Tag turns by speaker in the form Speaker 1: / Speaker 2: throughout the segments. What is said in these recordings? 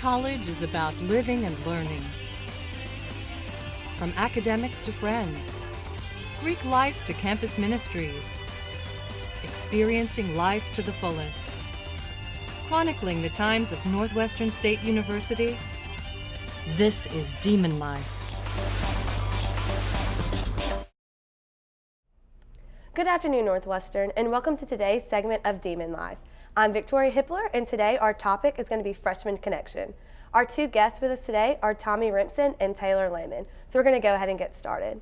Speaker 1: College is about living and learning. From academics to friends, Greek life to campus ministries, experiencing life to the fullest. Chronicling the times of Northwestern State University, this is Demon Life.
Speaker 2: Good afternoon, Northwestern, and welcome to today's segment of Demon Life. I'm Victoria Hippler, and today our topic is going to be Freshman Connection. Our two guests with us today are Tommy Rimpson and Taylor Lehman. So we're going to go ahead and get started.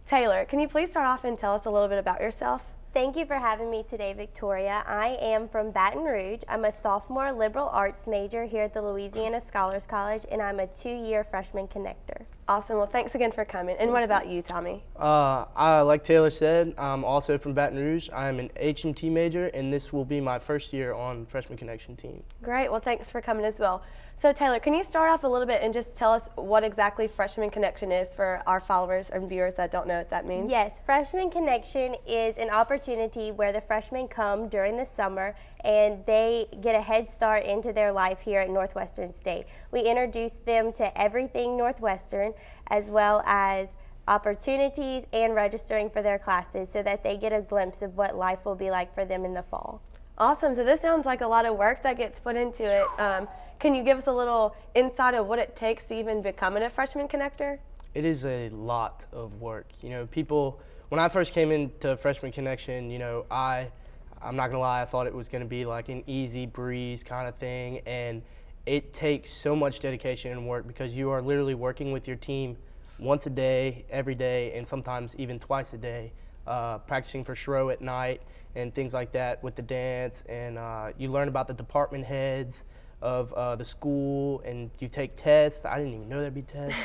Speaker 2: Taylor, can you please start off and tell us a little bit about yourself?
Speaker 3: Thank you for having me today, Victoria. I am from Baton Rouge. I'm a sophomore liberal arts major here at the Louisiana Scholars College, and I'm a 2-year freshman connector.
Speaker 2: Awesome. Well, thanks again for coming. And what about you, Tommy?
Speaker 4: Like Taylor said, I'm also from Baton Rouge. I'm an HMT major, and this will be my first year on Freshman Connection team.
Speaker 2: Great. Well, thanks for coming as well. So, Taylor, can you start off a little bit and just tell us what exactly Freshman Connection is for our followers and viewers that don't know what that means?
Speaker 3: Yes, Freshman Connection is an opportunity where the freshmen come during the summer and they get a head start into their life here at Northwestern State. We introduce them to everything Northwestern, as well as opportunities and registering for their classes so that they get a glimpse of what life will be like for them in the fall.
Speaker 2: Awesome. So this sounds like a lot of work that gets put into it. Can you give us a little insight of what it takes to even becoming a freshman connector?
Speaker 4: It is a lot of work. You know, people, when I first came into Freshman Connection, you know, I'm not gonna lie, I thought it was gonna be like an easy breeze kind of thing, and it takes so much dedication and work because you are literally working with your team once a day, every day, and sometimes even twice a day, practicing for Shro at night and things like that with the dance, and you learn about the department heads of the school, and you take tests. I didn't even know there'd be tests.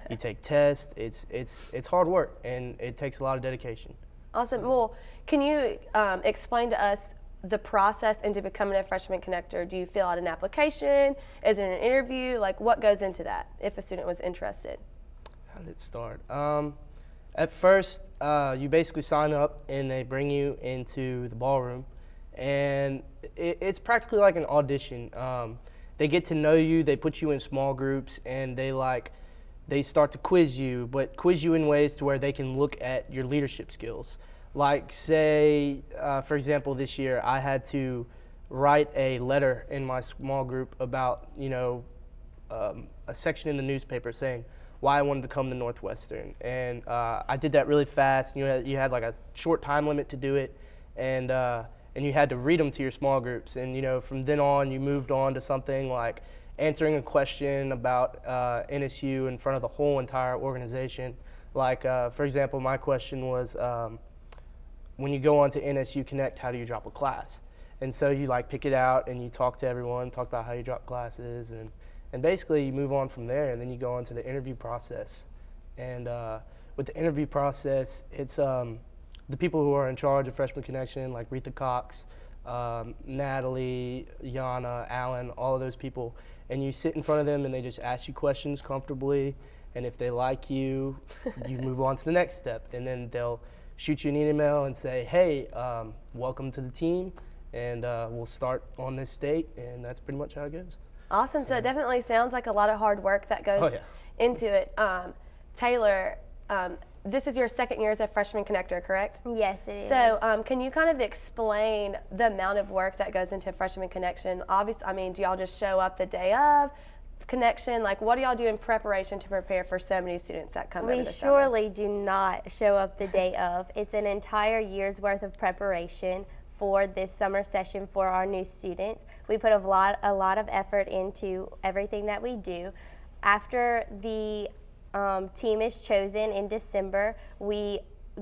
Speaker 4: You take tests. It's hard work, and it takes a lot of dedication.
Speaker 2: Awesome. Well, can you explain to us the process into becoming a freshman connector? Do you fill out an application? Is it an interview? Like, what goes into that if a student was interested?
Speaker 4: How did it start? At first, you basically sign up, and they bring you into the ballroom, and it's practically like an audition. They get to know you, they put you in small groups, and they start to quiz you, but quiz you in ways to where they can look at your leadership skills. Like, say, for example, this year I had to write a letter in my small group about, you know, a section in the newspaper saying why I wanted to come to Northwestern, and I did that really fast. You had like a short time limit to do it, and you had to read them to your small groups. And you know, from then on, you moved on to something like answering a question about NSU in front of the whole entire organization. Like, for example, my question was, when you go on to NSU Connect, how do you drop a class? And so you like pick it out and you talk to everyone, talk about how you drop classes, and basically you move on from there, and then you go on to the interview process. And with the interview process, it's the people who are in charge of Freshman Connection, like Retha Cox, Natalie, Yana, Alan, all of those people, and you sit in front of them and they just ask you questions comfortably, and if they like you, you move on to the next step, and then they'll shoot you an email and say, hey, welcome to the team, and we'll start on this date, and that's pretty much how it goes.
Speaker 2: Awesome. So it definitely sounds like a lot of hard work that goes into it. Taylor, this is your second year as a freshman connector, correct?
Speaker 3: Yes, it is.
Speaker 2: So can you kind of explain the amount of work that goes into freshman connection? Obviously, I mean, do y'all just show up the day of connection? Like, what do y'all do in preparation to prepare for so many students that come over the summer?
Speaker 3: We surely do not show up the day of. It's an entire year's worth of preparation for this summer session for our new students. We put a lot of effort into everything that we do. After the team is chosen in December, we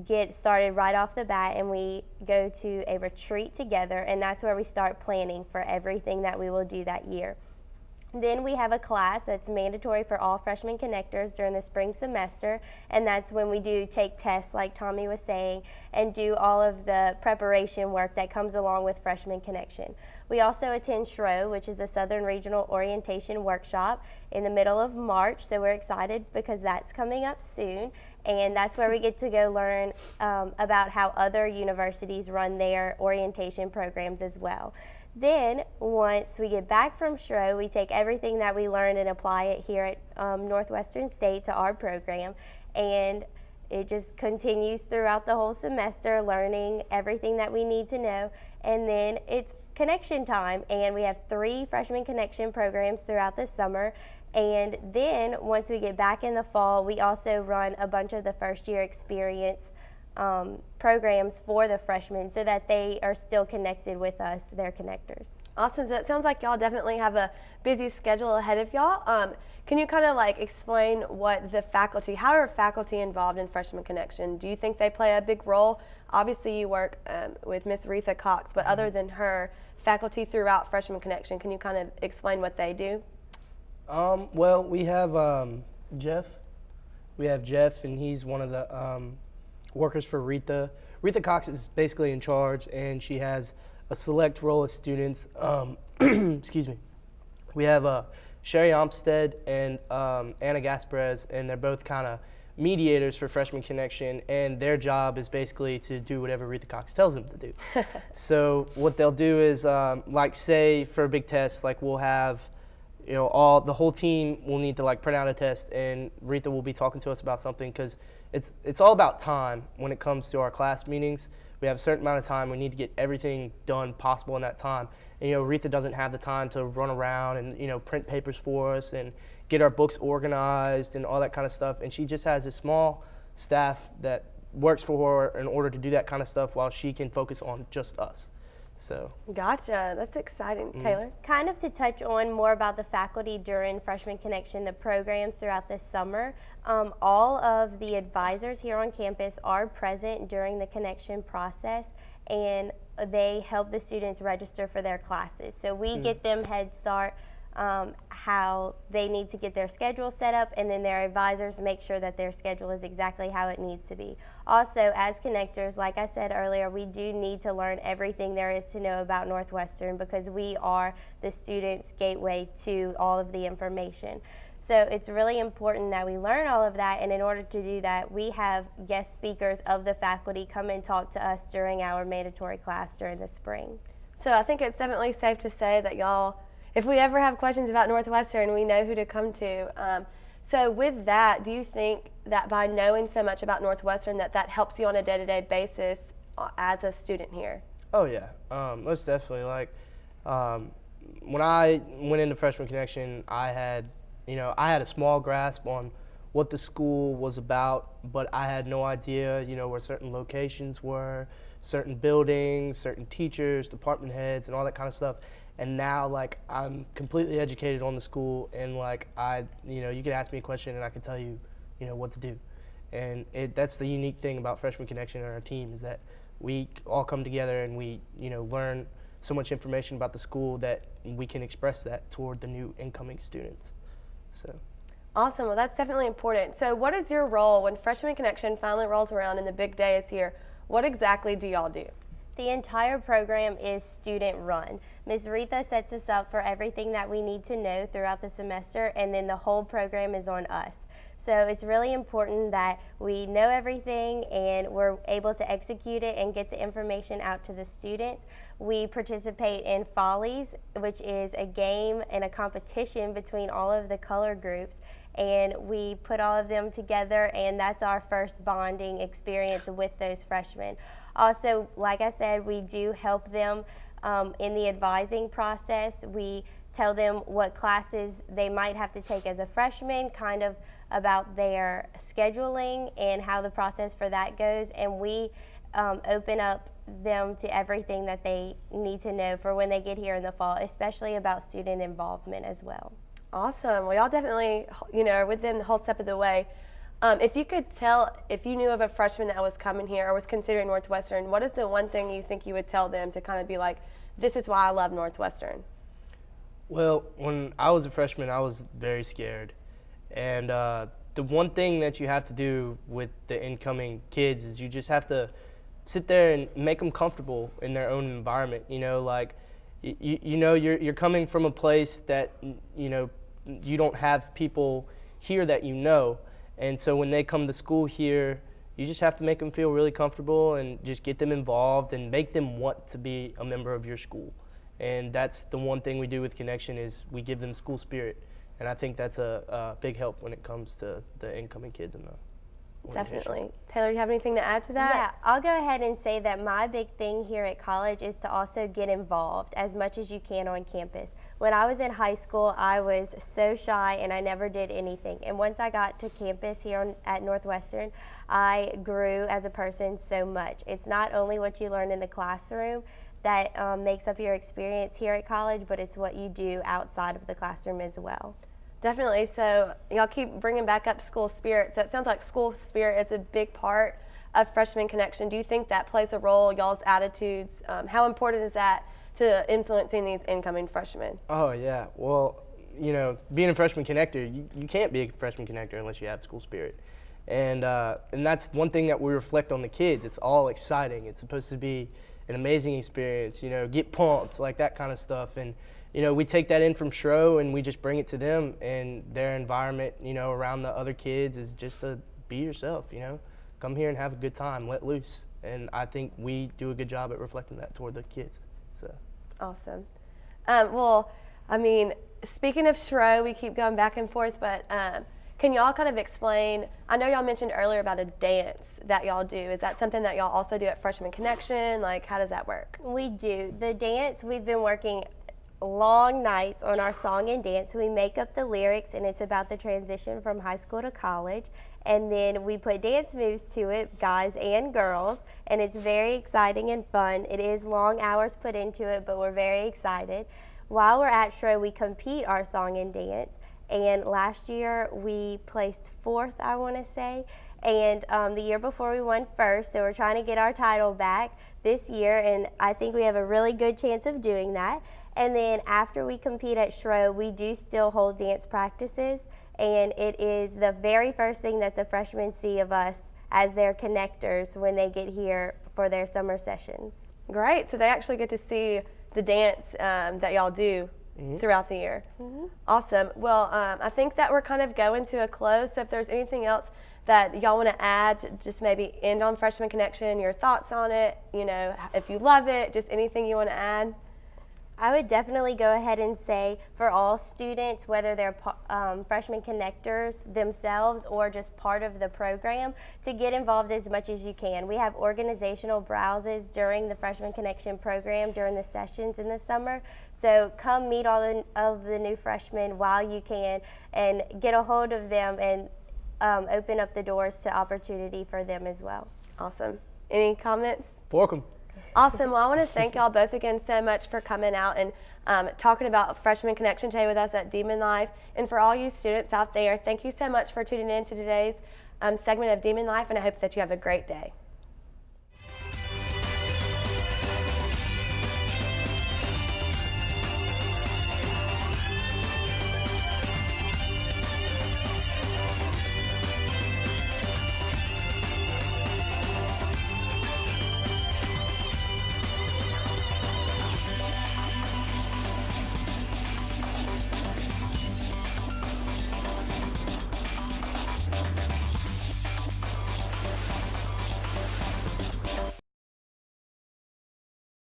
Speaker 3: get started right off the bat and we go to a retreat together, and that's where we start planning for everything that we will do that year. Then we have a class that's mandatory for all freshman connectors during the spring semester, and that's when we do take tests like Tommy was saying and do all of the preparation work that comes along with freshman connection. We also attend Shro, which is a Southern Regional Orientation Workshop, in the middle of March, so we're excited because that's coming up soon, and that's where we get to go learn about how other universities run their orientation programs as well. Then, once we get back from SHRO, we take everything that we learn and apply it here at Northwestern State to our program, and it just continues throughout the whole semester, learning everything that we need to know. And then it's connection time, and we have 3 freshman connection programs throughout the summer. And then once we get back in the fall, we also run a bunch of the first year experience programs for the freshmen so that they are still connected with us, their connectors.
Speaker 2: Awesome. So it sounds like y'all definitely have a busy schedule ahead of y'all. Can you kind of like explain what the faculty, how are faculty involved in Freshman Connection? Do you think they play a big role? Obviously you work with Miss Retha Cox, but other than her, faculty throughout Freshman Connection, can you kind of explain what they do?
Speaker 4: Well, we have Jeff. We have Jeff, and he's one of the workers for Retha. Retha Cox is basically in charge, and she has a select roll of students. Excuse me. We have Sherry Olmstead and Anna Gasperez, and they're both kind of mediators for Freshman Connection, and their job is basically to do whatever Retha Cox tells them to do. So what they'll do is, like say for a big test, like we'll have, you know, the whole team will need to like print out a test, and Retha will be talking to us about something, because it's all about time when it comes to our class meetings. We have a certain amount of time. We need to get everything done possible in that time. And, you know, Retha doesn't have the time to run around and, you know, print papers for us and get our books organized and all that kind of stuff. And she just has a small staff that works for her in order to do that kind of stuff while she can focus on just us. So.
Speaker 2: Gotcha. That's exciting. Taylor?
Speaker 3: Kind of to touch on more about the faculty during Freshman Connection, the programs throughout this summer, all of the advisors here on campus are present during the connection process, and they help the students register for their classes. So we get them head start, how they need to get their schedule set up, and then their advisors make sure that their schedule is exactly how it needs to be. Also, as connectors, like I said earlier, we do need to learn everything there is to know about Northwestern, because we are the students' gateway to all of the information. So it's really important that we learn all of that, and in order to do that, we have guest speakers of the faculty come and talk to us during our mandatory class during the spring.
Speaker 2: So I think it's definitely safe to say that y'all, if we ever have questions about Northwestern, we know who to come to. So with that, do you think that by knowing so much about Northwestern that helps you on a day-to-day basis as a student here?
Speaker 4: Oh yeah, most definitely. Like when I went into Freshman Connection, I had a small grasp on what the school was about, but I had no idea, you know, where certain locations were, certain buildings, certain teachers, department heads, and all that kind of stuff. And now, like, I'm completely educated on the school, and like you could ask me a question and I can tell you, you know, what to do. And that's the unique thing about Freshman Connection and our team, is that we all come together and we, you know, learn so much information about the school that we can express that toward the new incoming students. So.
Speaker 2: Awesome. Well, that's definitely important. So what is your role when Freshman Connection finally rolls around and the big day is here? What exactly do y'all do?
Speaker 3: The entire program is student run. Ms. Retha sets us up for everything that we need to know throughout the semester, and then the whole program is on us. So it's really important that we know everything and we're able to execute it and get the information out to the students. We participate in Follies, which is a game and a competition between all of the color groups, and we put all of them together, and that's our first bonding experience with those freshmen. Also, like I said, we do help them in the advising process. We tell them what classes they might have to take as a freshman, kind of about their scheduling and how the process for that goes, and we open up them to everything that they need to know for when they get here in the fall, especially about student involvement as well.
Speaker 2: Awesome. Well, y'all definitely, you know, are with them the whole step of the way. If you could tell, if you knew of a freshman that was coming here or was considering Northwestern, what is the one thing you think you would tell them to kind of be like, this is why I love Northwestern?
Speaker 4: Well, when I was a freshman, I was very scared. And the one thing that you have to do with the incoming kids is you just have to sit there and make them comfortable in their own environment. You know, like, you know, you're coming from a place that, you know, you don't have people here that you know. And so when they come to school here, you just have to make them feel really comfortable and just get them involved and make them want to be a member of your school. And that's the one thing we do with Connection is we give them school spirit. And I think that's a big help when it comes to the incoming kids in the organization.
Speaker 2: Definitely. Taylor, you have anything to add to that?
Speaker 3: Yeah, I'll go ahead and say that my big thing here at college is to also get involved as much as you can on campus. When I was in high school, I was so shy and I never did anything. And once I got to campus here at Northwestern, I grew as a person so much. It's not only what you learn in the classroom that makes up your experience here at college, but it's what you do outside of the classroom as well.
Speaker 2: Definitely. So y'all keep bringing back up school spirit. So it sounds like school spirit is a big part of Freshman Connection. Do you think that plays a role, y'all's attitudes? How important is that to influencing these incoming freshmen?
Speaker 4: Oh, yeah. Well, you know, being a freshman connector, you can't be a freshman connector unless you have school spirit. And that's one thing that we reflect on the kids. It's all exciting. It's supposed to be an amazing experience, you know, get pumped, like that kind of stuff. And, you know, we take that in from Shro and we just bring it to them, and their environment, you know, around the other kids is just to be yourself, you know. Come here and have a good time, let loose. And I think we do a good job at reflecting that toward the kids. So.
Speaker 2: Awesome. Well, I mean, speaking of Shro, we keep going back and forth, but can y'all kind of explain, I know y'all mentioned earlier about a dance that y'all do. Is that something that y'all also do at Freshman Connection? Like, how does that work?
Speaker 3: We do. The dance, we've been working long nights on our song and dance. We make up the lyrics, and it's about the transition from high school to college. And then we put dance moves to it, guys and girls, and it's very exciting and fun. It is long hours put into it, but we're very excited. While we're at Shro, we compete our song and dance. And last year we placed 4th, I want to say. And the year before we won 1st, so we're trying to get our title back this year, and I think we have a really good chance of doing that. And then after we compete at Shro, we do still hold dance practices, and it is the very first thing that the freshmen see of us as their connectors when they get here for their summer sessions.
Speaker 2: Great. So they actually get to see the dance that y'all do throughout the year. Awesome. Well, I think that we're kind of going to a close. So if there's anything else that y'all want to add, just maybe end on Freshman Connection, your thoughts on it, you know, if you love it, just anything you want to add.
Speaker 3: I would definitely go ahead and say for all students, whether they're freshman connectors themselves or just part of the program, to get involved as much as you can. We have organizational browses during the Freshman Connection program during the sessions in the summer. So come meet all of the new freshmen while you can and get a hold of them and open up the doors to opportunity for them as well.
Speaker 2: Awesome. Any comments?
Speaker 4: Welcome.
Speaker 2: Awesome. Well, I want to thank y'all both again so much for coming out and talking about Freshman Connection today with us at Demon Life. And for all you students out there, thank you so much for tuning in to today's segment of Demon Life, and I hope that you have a great day.